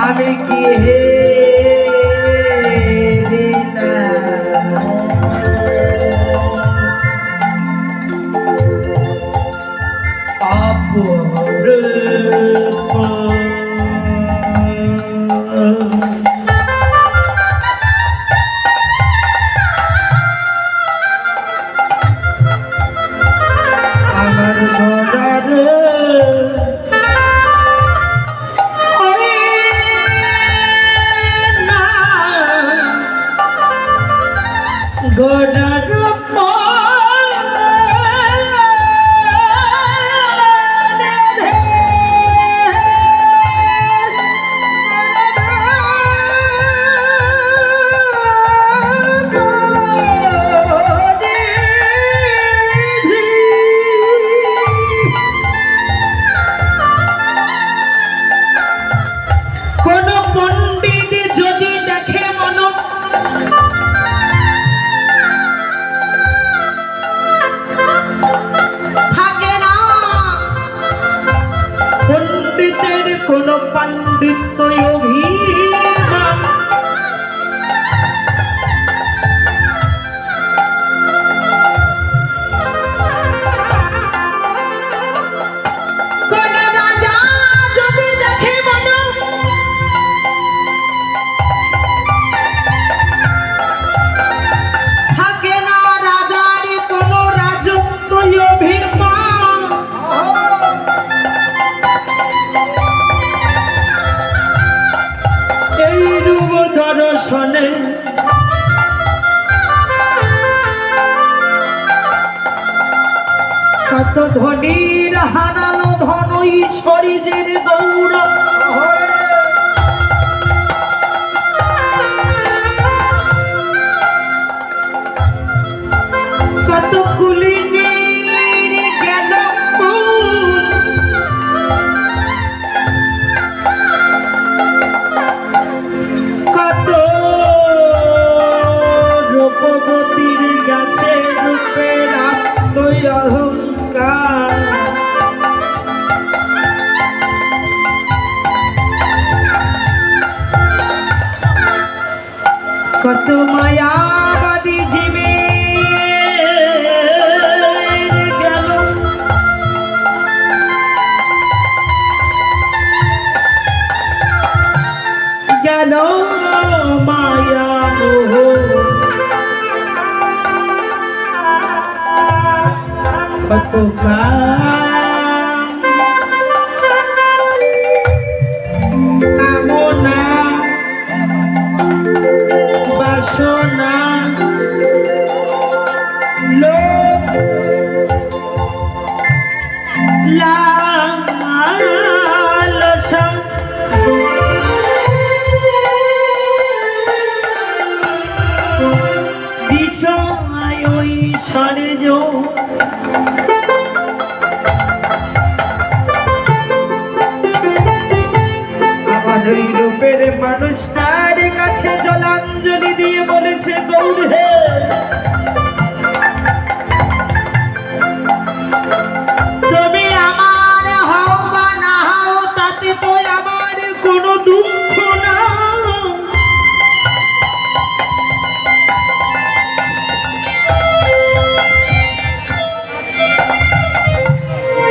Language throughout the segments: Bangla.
আমি কি হে কোনো পণ্ডিত অভিমান কোন রাজা যদি দেখে মন থাকে না রাজার কোনো রাজত্ব অভিমান দর্শনে কত ধনীর হারালো ধন শরীরের গৌরব কত কুলিনীর গেল কত রূপবতীর গাছে রূপের অহংকার কত মায়াবাদী জীবে গেল গেল মায়া মোহ কত কামনা বাসনা লোভ লালসা বিষয় ঐশ্বর্য ওই রূপের মানুষটার কাছে জলাঞ্জলি দিয়ে বলেছে গৌর হে তুমি আমার হও বা না হও তাতে তো আমার কোনো দুঃখ না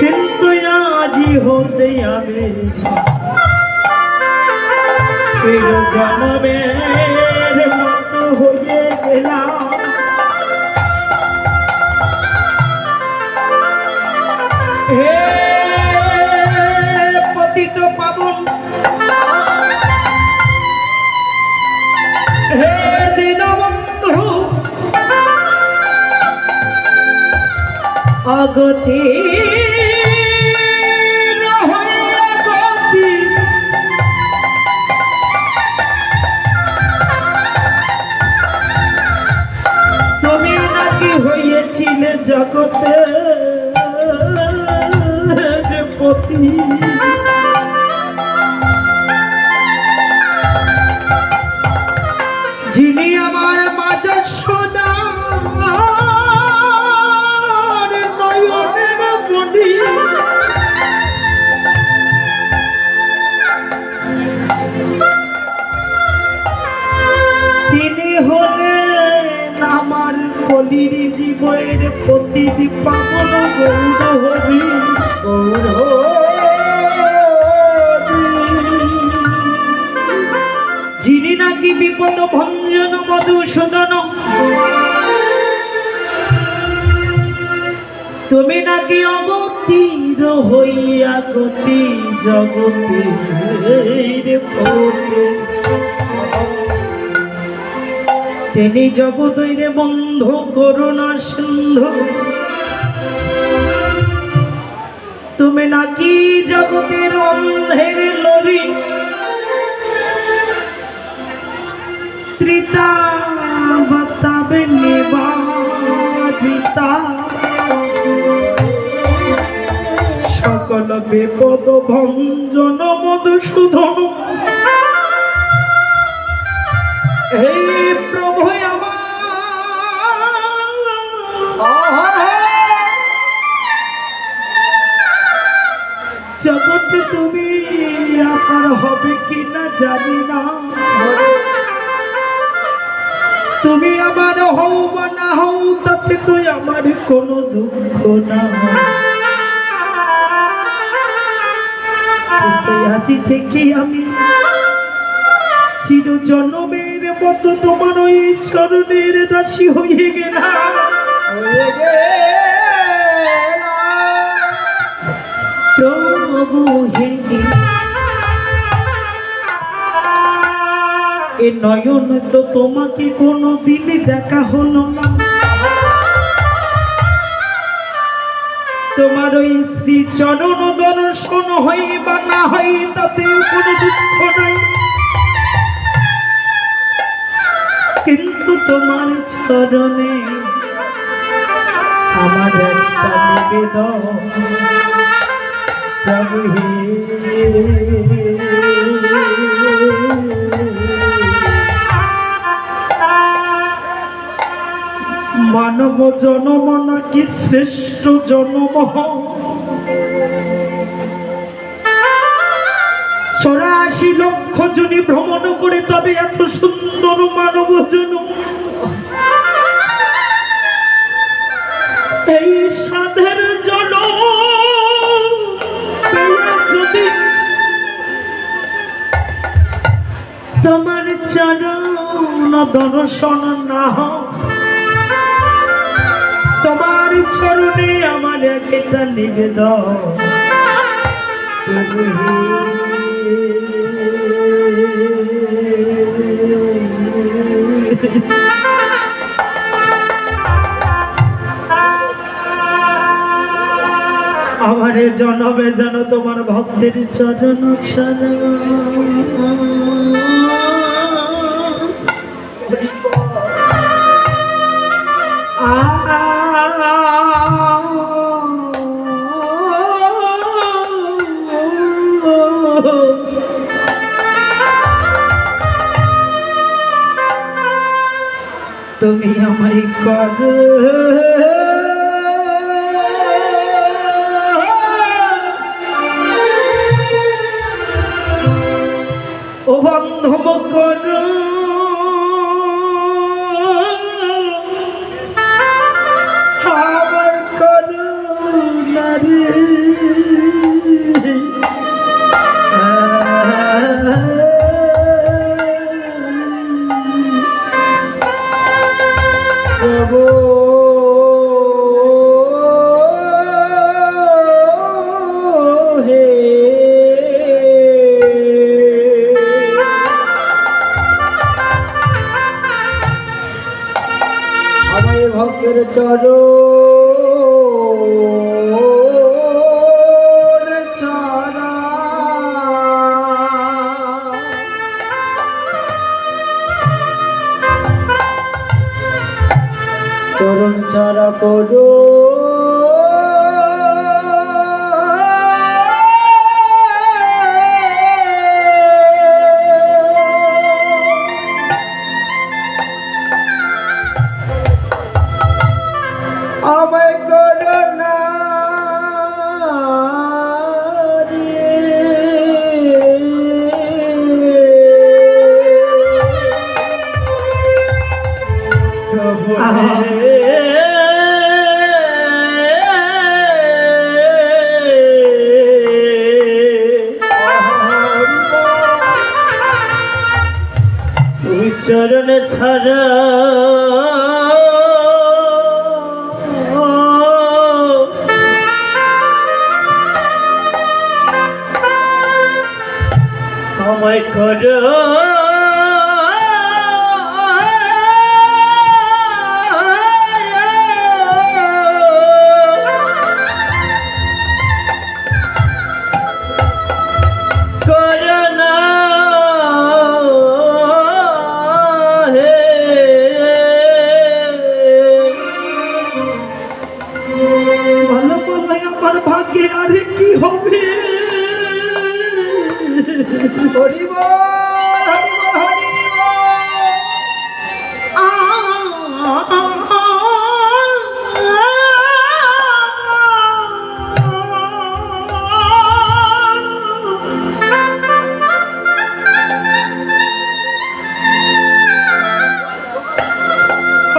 কিন্তু আজি হতে আমি জনমের মতো হয়ে গেলাম হে পতিত পাবন হে দীনবন্ধু অগতি জগতে পতি যিনি আমার মাঝে সদার কলির জীবের প্রতিটি পাবন গৌর হরি গৌর হরি। যিনি নাকি বিপদ ভঞ্জন মধুসূদন, তুমি নাকি অবতীর হইয়া গতি জগতের পথে, তিনি জগতৈরে বন্ধু করুণা সিন্ধু, তুমি নাকি জগতের অন্ধের লরি, ত্রিতা বাতাবে নিবাদিতা, সকল বিপদ ভঞ্জন মধুসূদন। হে প্রভু জগতে তুমি আমার হবে কিনা জানি না, তুমি আমার হও বা না হও তাতে তো আমার কোনো দুঃখ না। আজি থেকে আমি চির জন্মের মতো তোমার ওই চরণের দাসী হয়ে গেলাম। প্রভু হে এ নয়ন তো তোমাকে কোনো দিন দেখা হলো না, তোমার ওই শ্রী চরণ দর্শন হই বা না হই তাতে কোনো দুঃখ নাই, কিন্তু তোমার চরণে আমার একটা নিবেদন প্রভু হে। মানব জনম নাকি শ্রেষ্ঠ জনম, 84 লক্ষ জনি ভ্রমণ করে তবে এত সুন্দর মানব জনম। এই সাধের জনম যদি তোমার চরণ দর্শন না হয়, তোমার চরণে আমার একটা নিবেদন আমার জনমে যেন তোমার ভক্তের চরণ ছাড়া তুমি আমায় কর ও বান্ধব কর আমার কর নারী ভক্তের চরণ ছাড়া চরণ ছাড়া করো আমায় করো না রে প্রভু। ছাড়া আমায় করো ভাগ্যে আরে কি হবে হরিব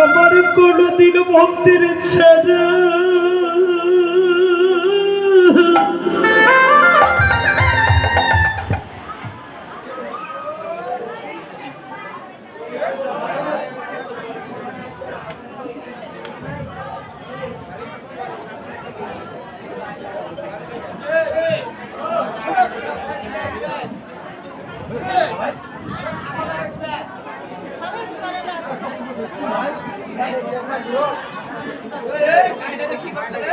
আমার কোনদিন ভক্তের ইচ্ছা না কি করছে রে?